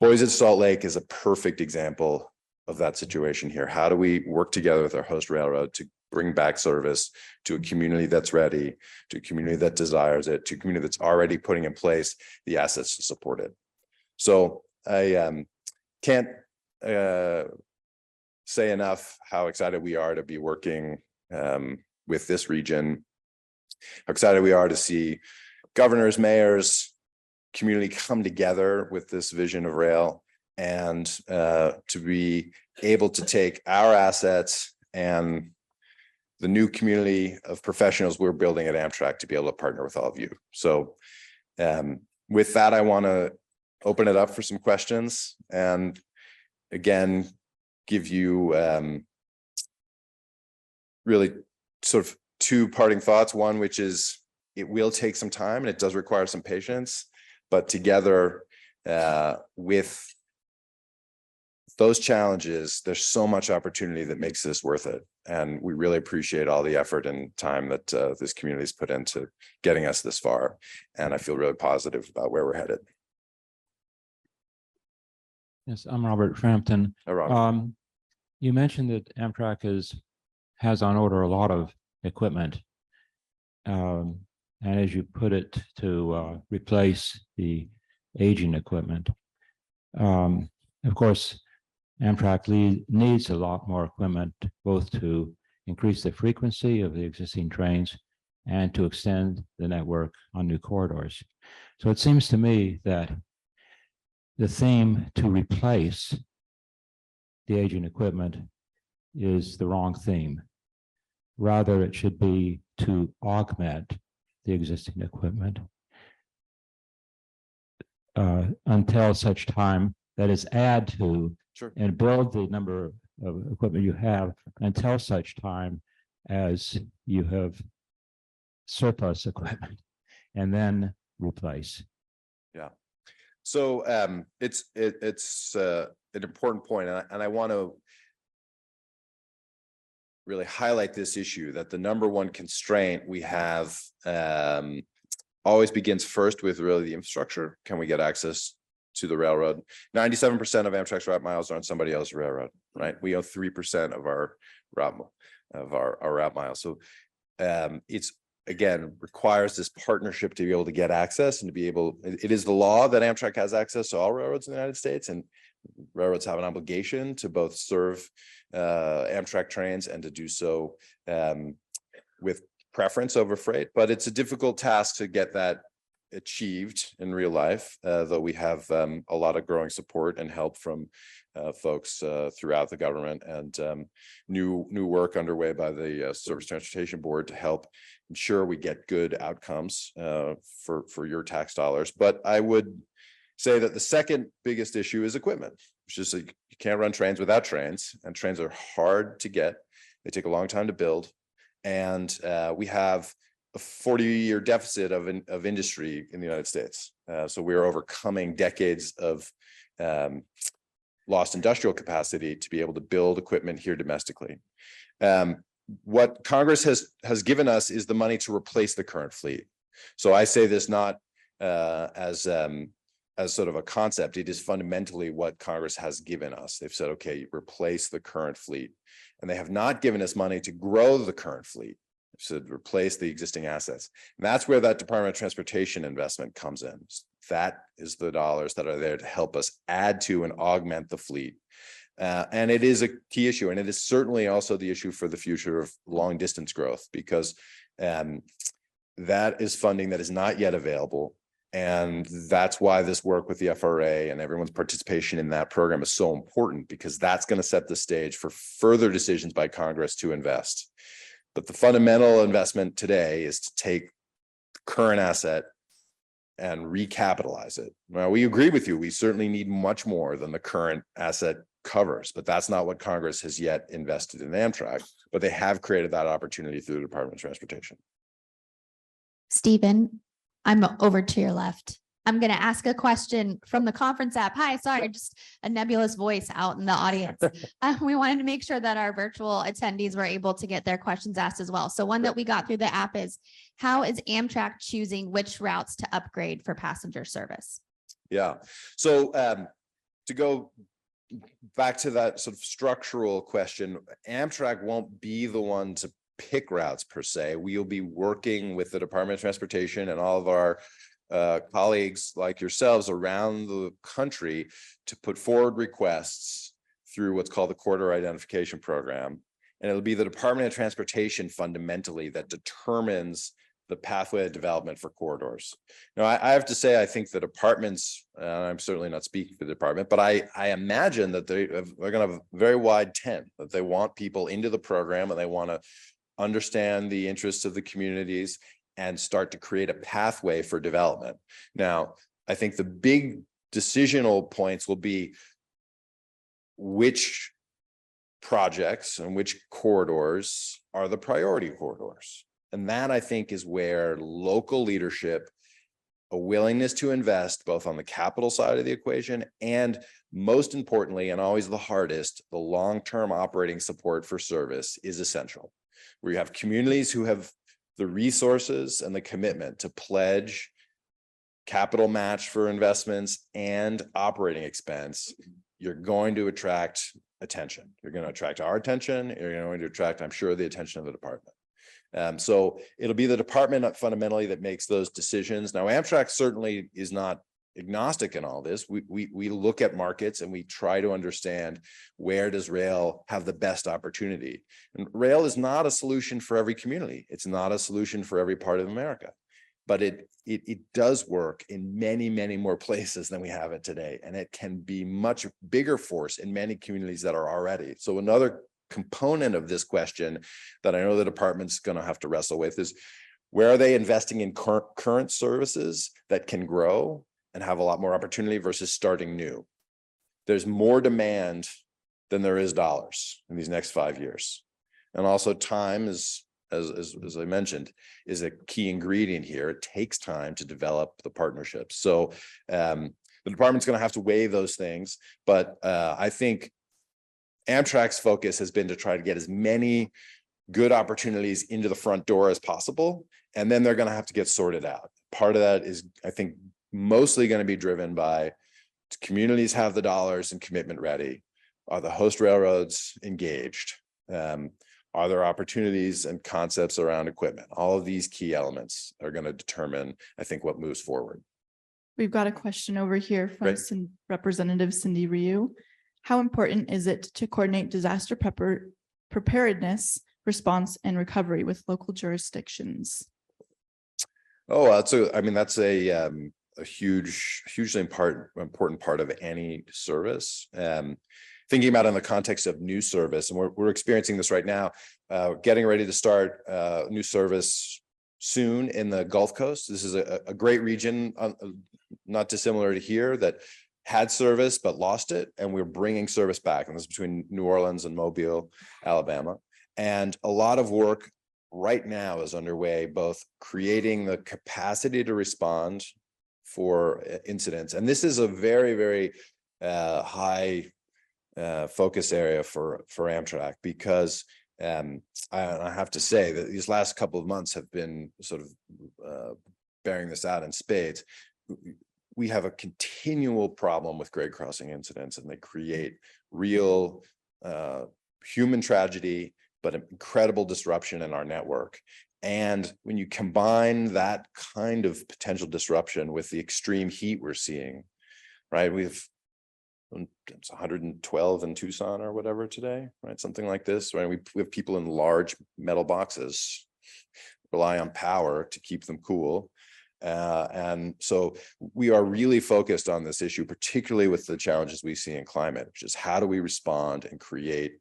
Boise to Salt Lake is a perfect example of that situation here. How do we work together with our host railroad to bring back service to a community that's ready, to a community that desires it, to a community that's already putting in place the assets to support it? So I can't say enough how excited we are to be working with this region, how excited we are to see governors, mayors, community come together with this vision of rail, and to be able to take our assets and the new community of professionals we're building at Amtrak to be able to partner with all of you. So with that, I want to open it up for some questions, and again, give you really sort of two parting thoughts. One, which is it will take some time and it does require some patience, but together with those challenges, there's so much opportunity that makes this worth it. And we really appreciate all the effort and time that this community has put into getting us this far. And I feel really positive about where we're headed. Yes, I'm Robert Frampton. Hi, Rob. You mentioned that Amtrak has on order a lot of equipment. And as you put it, to replace the aging equipment. Of course, Amtrak needs a lot more equipment, both to increase the frequency of the existing trains and to extend the network on new corridors. So it seems to me that the theme to replace the aging equipment is the wrong theme. Rather, it should be to augment the existing equipment until such time, that is, add to Sure. and build the number of equipment you have until such time as you have surplus equipment, and then replace. Yeah. So it's an important point, and I want to really highlight this issue, that the number one constraint we have always begins first with really the infrastructure. Can we get access to the railroad? 97% of Amtrak's route miles are on somebody else's railroad, right? We own 3% of our route miles. So it's, again, requires this partnership to be able to get access and to be able, it is the law that Amtrak has access to all railroads in the United States, and railroads have an obligation to both serve Amtrak trains and to do so with preference over freight. But it's a difficult task to get that achieved in real life, though we have a lot of growing support and help from folks throughout the government, and new work underway by the Surface Transportation Board to help ensure we get good outcomes for your tax dollars. But I would say that the second biggest issue is equipment. It's just like you can't run trains without trains, and trains are hard to get. They take a long time to build, and we have a 40-year deficit of industry in the United States. So we are overcoming decades of lost industrial capacity to be able to build equipment here domestically. What Congress has given us is the money to replace the current fleet. So I say this not as sort of a concept. It is fundamentally what Congress has given us. They've said, okay, replace the current fleet. And they have not given us money to grow the current fleet. They've said replace the existing assets. And that's where that Department of Transportation investment comes in. That is the dollars that are there to help us add to and augment the fleet. And it is a key issue. And it is certainly also the issue for the future of long distance growth, because that is funding that is not yet available. And that's why this work with the FRA and everyone's participation in that program is so important, because that's going to set the stage for further decisions by Congress to invest. But the fundamental investment today is to take the current asset and recapitalize it. Now, we agree with you. We certainly need much more than the current asset covers, but that's not what Congress has yet invested in Amtrak, but they have created that opportunity through the Department of Transportation. Stephen, I'm over to your left. I'm going to ask a question from the conference app. Hi, sorry, just a nebulous voice out in the audience. We wanted to make sure that our virtual attendees were able to get their questions asked as well. So one that we got through the app is, how is Amtrak choosing which routes to upgrade for passenger service? Yeah, so to go back to that sort of structural question, Amtrak won't be the one to pick routes per se. We'll be working with the Department of Transportation and all of our colleagues like yourselves around the country to put forward requests through what's called the Corridor Identification Program. And it'll be the Department of Transportation fundamentally that determines the pathway of development for corridors. Now, I have to say, I think the departments, I'm certainly not speaking for the department, but I imagine that they're going to have a very wide tent, that they want people into the program and they want to understand the interests of the communities and start to create a pathway for development. Now, I think the big decisional points will be which projects and which corridors are the priority corridors. And that, I think, is where local leadership, a willingness to invest both on the capital side of the equation and, most importantly, and always the hardest, the long-term operating support for service is essential. Where you have communities who have the resources and the commitment to pledge capital match for investments and operating expense, you're going to attract attention. You're going to attract our attention. You're going to attract, I'm sure, the attention of the department. So it'll be the department fundamentally that makes those decisions. Now, Amtrak certainly is not agnostic in all this. We look at markets and we try to understand, where does rail have the best opportunity? And rail is not a solution for every community. It's not a solution for every part of America, but it does work in many, many more places than we have it today. And it can be much bigger force in many communities that are already. So another component of this question that I know the department's going to have to wrestle with is, where are they investing in current services that can grow and have a lot more opportunity versus starting new? There's more demand than there is dollars in these next 5 years. And also time is, as I mentioned, is a key ingredient here. It takes time to develop the partnerships. So the department's going to have to weigh those things. But I think Amtrak's focus has been to try to get as many good opportunities into the front door as possible. And then they're going to have to get sorted out. Part of that is, I think, mostly going to be driven by, communities have the dollars and commitment ready? Are the host railroads engaged? Are there opportunities and concepts around equipment? All of these key elements are going to determine, I think, what moves forward. We've got a question over here from Representative Cindy Ryu. How important is it to coordinate disaster preparedness, response, and recovery with local jurisdictions? Oh, that's a hugely important part of any service. Thinking about it in the context of new service, and we're experiencing this right now, getting ready to start new service soon in the Gulf Coast. This is a great region, not dissimilar to here, that had service but lost it, and we're bringing service back. And this is between New Orleans and Mobile, Alabama. And a lot of work right now is underway, both creating the capacity to respond for incidents. And this is a very, very high focus area for Amtrak, because I have to say that these last couple of months have been sort of bearing this out in spades. We have a continual problem with grade crossing incidents, and they create real human tragedy, but incredible disruption in our network. And when you combine that kind of potential disruption with the extreme heat we're seeing, right? It's 112 in Tucson or whatever today, right? Something like this, right? We have people in large metal boxes, rely on power to keep them cool. And so we are really focused on this issue, particularly with the challenges we see in climate, which is how do we respond and create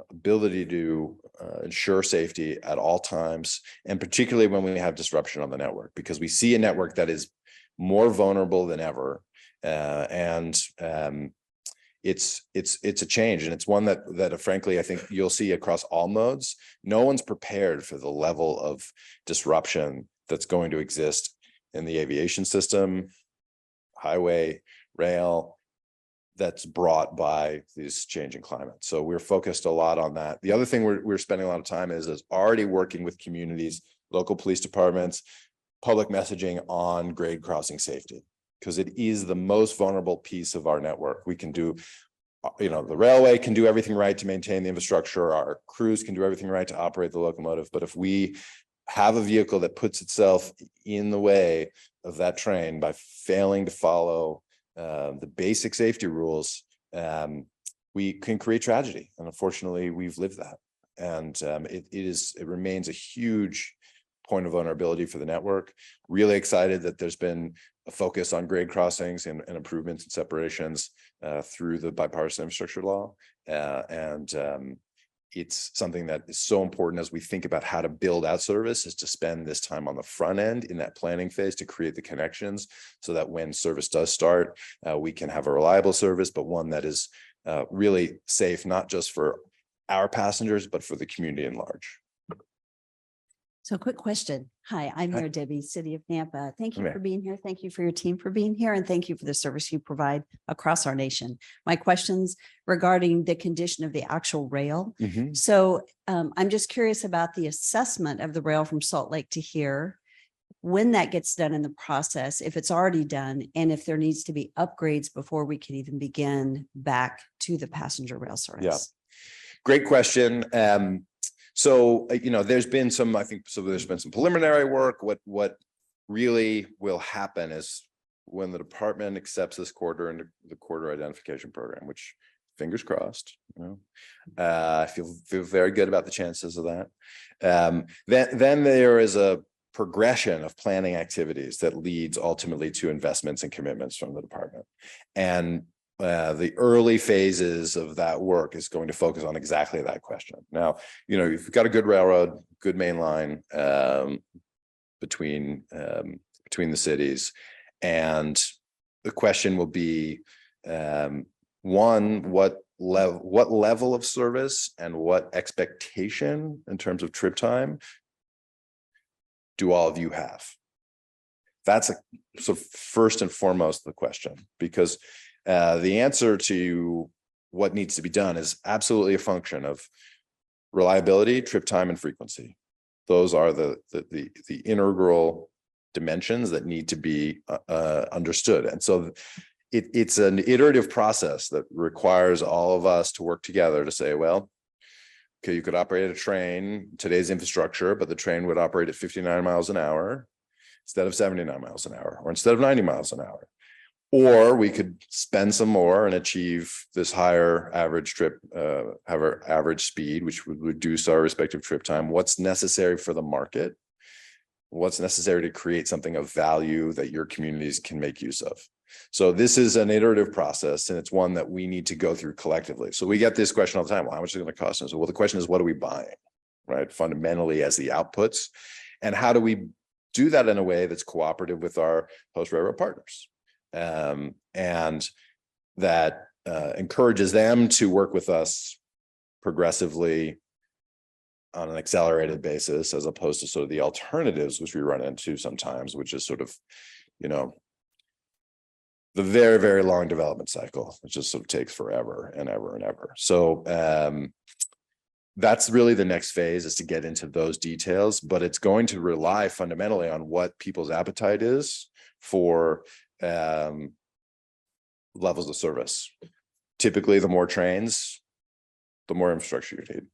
ability to ensure safety at all times, and particularly when we have disruption on the network, because we see a network that is more vulnerable than ever. It's a change, and it's one that frankly, I think you'll see across all modes. No one's prepared for the level of disruption that's going to exist in the aviation system, highway, rail, that's brought by these changing climates. So we're focused a lot on that. The other thing we're spending a lot of time is already working with communities, local police departments, public messaging on grade crossing safety, because it is the most vulnerable piece of our network. We can do, the railway can do everything right to maintain the infrastructure. Our crews can do everything right to operate the locomotive. But if we have a vehicle that puts itself in the way of that train by failing to follow the basic safety rules, we can create tragedy. And unfortunately, we've lived that. And it remains a huge point of vulnerability for the network. Really excited that there's been a focus on grade crossings and improvements and separations through the bipartisan infrastructure law. It's something that is so important as we think about how to build out service, is to spend this time on the front end in that planning phase to create the connections, so that when service does start, we can have a reliable service, but one that is really safe, not just for our passengers, but for the community in large. So quick question. Hi, I'm Hi. Mayor Debbie, City of Nampa. Thank you Mayor. for being here. Thank you for your team for being here, and thank you for the service you provide across our nation. My questions regarding the condition of the actual rail. So I'm just curious about the assessment of the rail from Salt Lake to here, when that gets done in the process, if it's already done, and if there needs to be upgrades before we can even begin back to the passenger rail service. Yeah. Great question. So, there's been some preliminary work. What really will happen is when the department accepts this corridor into the corridor identification program, which, fingers crossed, I feel very good about the chances of that. Then there is a progression of planning activities that leads ultimately to investments and commitments from the department. And the early phases of that work is going to focus on exactly that question. Now, you've got a good railroad, good main line between the cities, and the question will be, one, what level of service and what expectation in terms of trip time do all of you have? That's so first and foremost the question, because the answer to what needs to be done is absolutely a function of reliability, trip time, and frequency. Those are the integral dimensions that need to be understood. And so it's an iterative process that requires all of us to work together to say, well, okay, you could operate a train, today's infrastructure, but the train would operate at 59 miles an hour instead of 79 miles an hour, or instead of 90 miles an hour. Or we could spend some more and achieve this higher average average speed, which would reduce our respective trip time. What's necessary for the market? What's necessary to create something of value that your communities can make use of? So this is an iterative process, and it's one that we need to go through collectively. So we get this question all the time: well, how much is it going to cost us? Well, the question is, what are we buying, right? Fundamentally, as the outputs, and how do we do that in a way that's cooperative with our host railroad partners? and that encourages them to work with us progressively on an accelerated basis, as opposed to sort of the alternatives which we run into sometimes, which is sort of, you know, the very, very long development cycle, which just sort of takes forever and ever and ever. So that's really the next phase, is to get into those details, but it's going to rely fundamentally on what people's appetite is for levels of service. Typically, the more trains, the more infrastructure you need.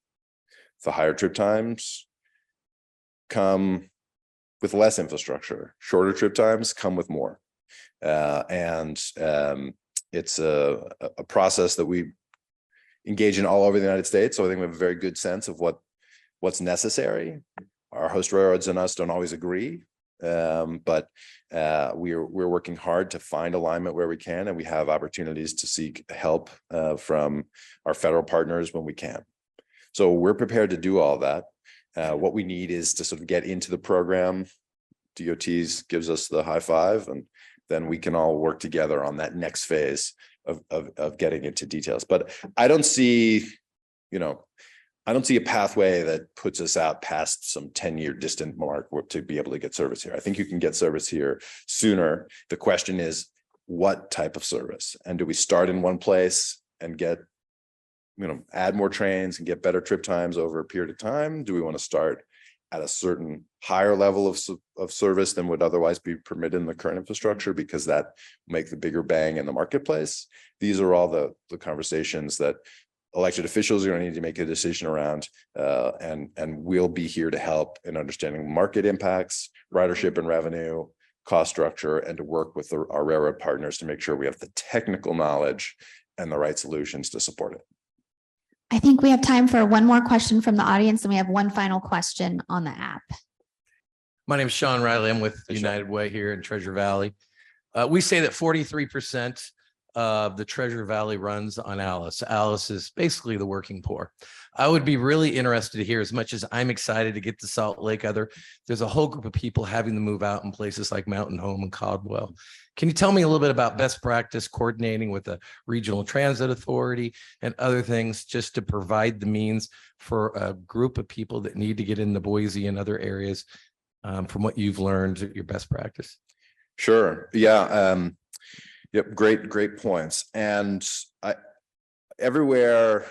The higher trip times come with less infrastructure. Shorter trip times come with more. It's a process that we engage in all over the United States. So I think we have a very good sense of what's necessary. Our host railroads and us don't always agree, but we're working hard to find alignment where we can, and we have opportunities to seek help from our federal partners when we can. So we're prepared to do all that. What we need is to sort of get into the program. DOTs gives us the high five, and then we can all work together on that next phase of getting into details. But I don't see, a pathway that puts us out past some 10-year distant mark to be able to get service here. I think you can get service here sooner. The question is, what type of service? And do we start in one place and get, add more trains and get better trip times over a period of time? Do we want to start at a certain higher level of service than would otherwise be permitted in the current infrastructure, because that will make the bigger bang in the marketplace? These are all the conversations that elected officials are going to need to make a decision around, and we'll be here to help in understanding market impacts, ridership and revenue, cost structure, and to work with our railroad partners to make sure we have the technical knowledge and the right solutions to support it. I think we have time for one more question from the audience, and we have one final question on the app. My name is Sean Riley. I'm with Hey, Sean. United Way here in Treasure Valley. We say that 43% of the Treasure Valley runs on Alice. Alice is basically the working poor. I would be really interested to hear, as much as I'm excited to get to Salt Lake, there's a whole group of people having to move out in places like Mountain Home and Caldwell. Can you tell me a little bit about best practice coordinating with the regional transit authority and other things, just to provide the means for a group of people that need to get into Boise and other areas, from what you've learned, your best practice? Sure. Yeah. Yep. Great points. And everywhere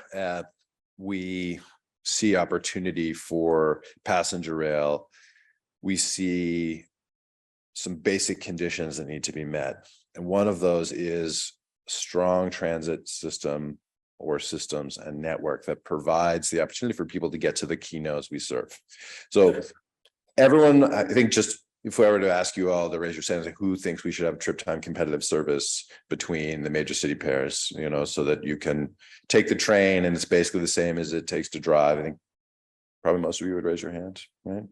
we see opportunity for passenger rail, we see some basic conditions that need to be met. And one of those is strong transit system or systems and network that provides the opportunity for people to get to the key nodes we serve. So everyone, I think, just if I were to ask you all to raise your hands, like, who thinks we should have trip time competitive service between the major city pairs, so that you can take the train and it's basically the same as it takes to drive? I think probably most of you would raise your hand, right?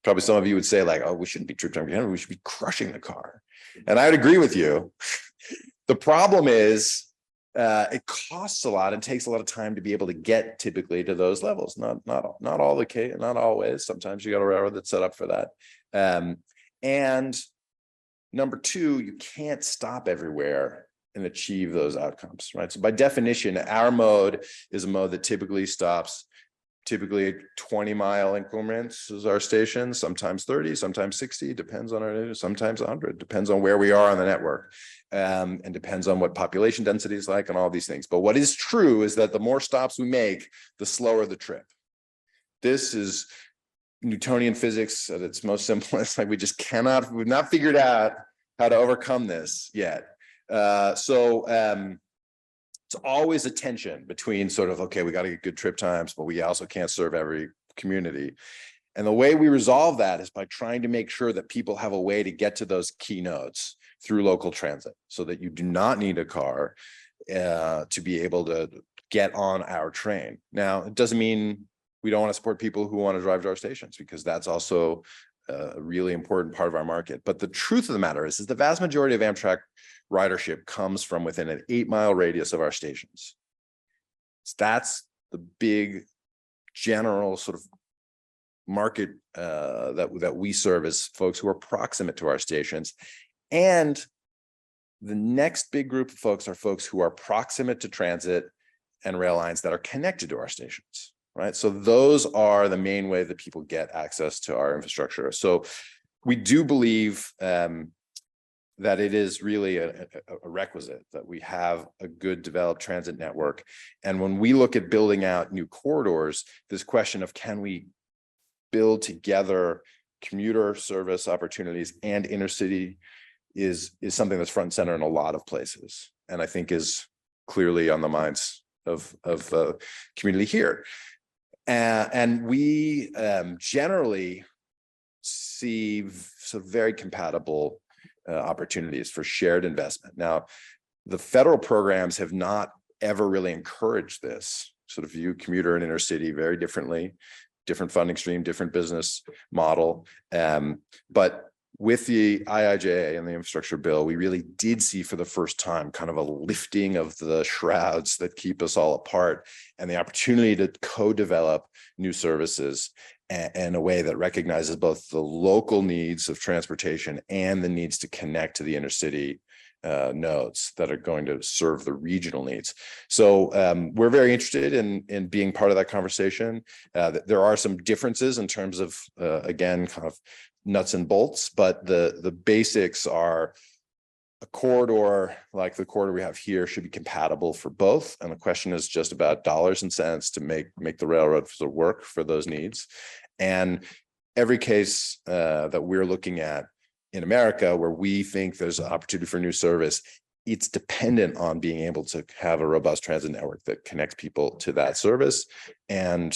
Probably some of you would say, like, oh, we shouldn't be trip time competitive, we should be crushing the car. And I would agree with you. The problem is it costs a lot and takes a lot of time to be able to get typically to those levels. Not all the case, not always. Sometimes you got a railroad that's set up for that. And number two, you can't stop everywhere and achieve those outcomes, right? So by definition, our mode is a mode that typically stops 20-mile increments is our station, sometimes 30, sometimes 60, depends on our, sometimes 100, depends on where we are on the network, and depends on what population density is like and all these things. But what is true is that the more stops we make, the slower the trip. This is Newtonian physics at its most simple. It's like we've not figured out how to overcome this yet. It's always a tension between sort of, okay, we got to get good trip times, but we also can't serve every community. And the way we resolve that is by trying to make sure that people have a way to get to those key nodes through local transit, so that you do not need a car to be able to get on our train. Now, it doesn't mean we don't want to support people who want to drive to our stations, because that's also a really important part of our market. But the truth of the matter is the vast majority of Amtrak ridership comes from within an 8-mile radius of our stations. So that's the big general sort of market that we serve as folks who are proximate to our stations. And The next big group of folks are folks who are proximate to transit and rail lines that are connected to our stations, right? So those are the main way that people get access to our infrastructure. So we do believe that it is really a requisite that we have a good developed transit network. And when we look at building out new corridors, this question of can we build together commuter service opportunities and intercity is something that's front and center in a lot of places, and I think is clearly on the minds of the community here. And we generally see some very compatible opportunities for shared investment. Now, the federal programs have not ever really encouraged this, sort of view commuter and intercity very differently, different funding stream, different business model. But with the IIJA and the infrastructure bill, we really did see for the first time kind of a lifting of the shrouds that keep us all apart, and the opportunity to co-develop new services in a way that recognizes both the local needs of transportation and the needs to connect to the intercity nodes that are going to serve the regional needs. So we're very interested in being part of that conversation. There are some differences in terms of, again, kind of nuts and bolts, but the basics are a corridor like the corridor we have here should be compatible for both. And the question is just about dollars and cents to make the railroad sort of work for those needs. And every case that we're looking at in America where we think there's an opportunity for new service, it's dependent on being able to have a robust transit network that connects people to that service and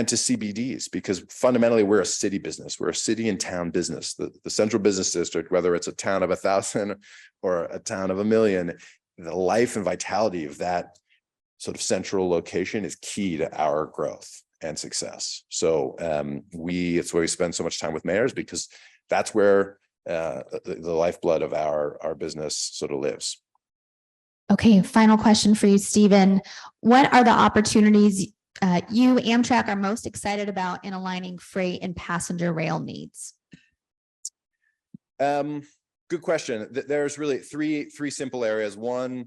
to CBDs, because fundamentally we're a city business. We're a city and town business. The central business district, whether it's a town of 1,000 or a town of 1 million, the life and vitality of that sort of central location is key to our growth and success. So it's why we spend so much time with mayors, because that's where the lifeblood of our business sort of lives. Okay, final question for you, Stephen. What are the opportunities you, Amtrak, are most excited about in aligning freight and passenger rail needs? Good question. There's really three simple areas. One,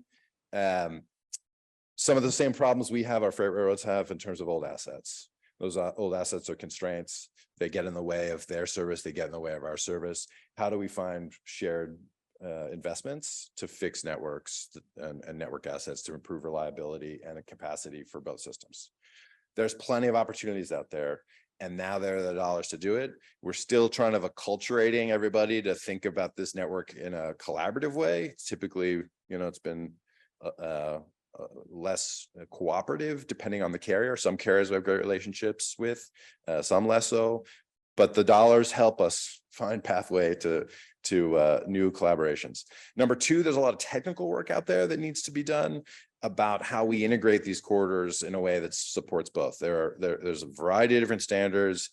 some of the same problems we have, our freight railroads have in terms of old assets. Those old assets are constraints. They get in the way of their service. They get in the way of our service. How do we find shared investments to fix networks and network assets to improve reliability and capacity for both systems? There's plenty of opportunities out there, and now there are the dollars to do it. We're still trying to acculturating everybody to think about this network in a collaborative way. Typically, it's been less cooperative depending on the carrier. Some carriers we have great relationships with, some less so, but the dollars help us find pathway to new collaborations. Number two, there's a lot of technical work out there that needs to be done about how we integrate these corridors in a way that supports both. There's a variety of different standards,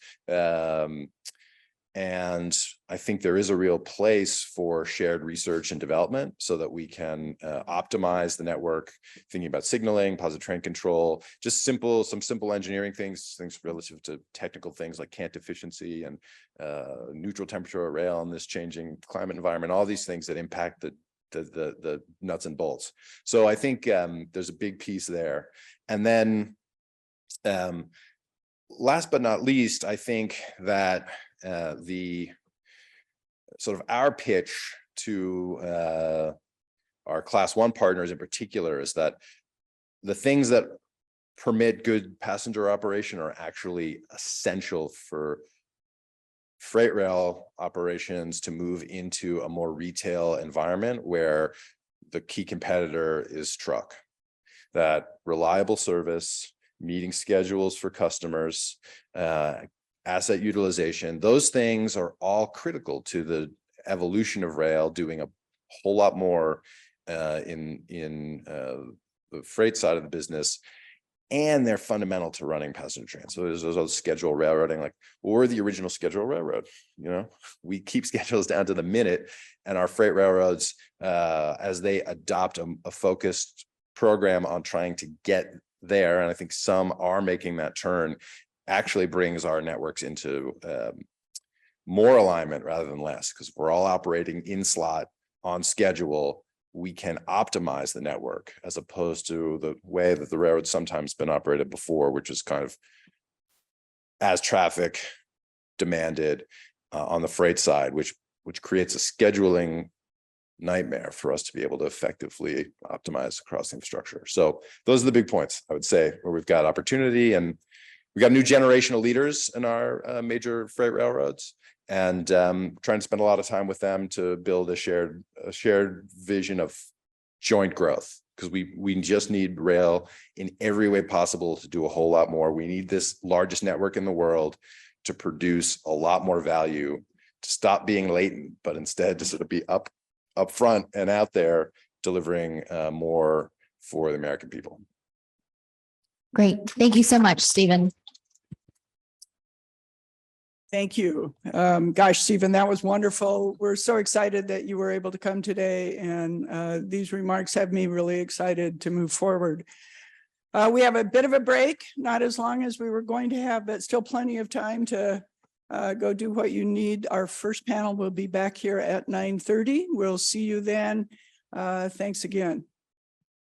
and I think there is a real place for shared research and development so that we can optimize the network, thinking about signaling, positive train control, just some simple engineering things relative to technical things like cant efficiency and neutral temperature rail in this changing climate environment, all these things that impact the nuts and bolts. So I think there's a big piece there. And then last but not least, I think that the sort of our pitch to our class 1 partners in particular is that the things that permit good passenger operation are actually essential for freight rail operations to move into a more retail environment where the key competitor is truck. That reliable service, meeting schedules for customers, asset utilization, those things are all critical to the evolution of rail, doing a whole lot more in the freight side of the business. And they're fundamental to running passenger trains. So there's those schedule railroading, like we're the original schedule railroad. We keep schedules down to the minute, and our freight railroads, as they adopt a focused program on trying to get there, and I think some are making that turn, actually brings our networks into more alignment rather than less, because we're all operating in slot on schedule, we can optimize the network as opposed to the way that the railroad's sometimes been operated before, which is kind of as traffic demanded on the freight side, which creates a scheduling nightmare for us to be able to effectively optimize across the infrastructure. So those are the big points, I would say, where we've got opportunity, and we got a new generation of leaders in our major freight railroads, and trying to spend a lot of time with them to build a shared vision of joint growth, because we just need rail in every way possible to do a whole lot more. We need this largest network in the world to produce a lot more value, to stop being latent, but instead to sort of be up front and out there delivering more for the American people. Great. Thank you so much, Stephen. Thank you. Gosh, Stephen, that was wonderful. We're so excited that you were able to come today, and these remarks have me really excited to move forward. We have a bit of a break, not as long as we were going to have, but still plenty of time to go do what you need. Our first panel will be back here at 9:30. We'll see you then. Thanks again.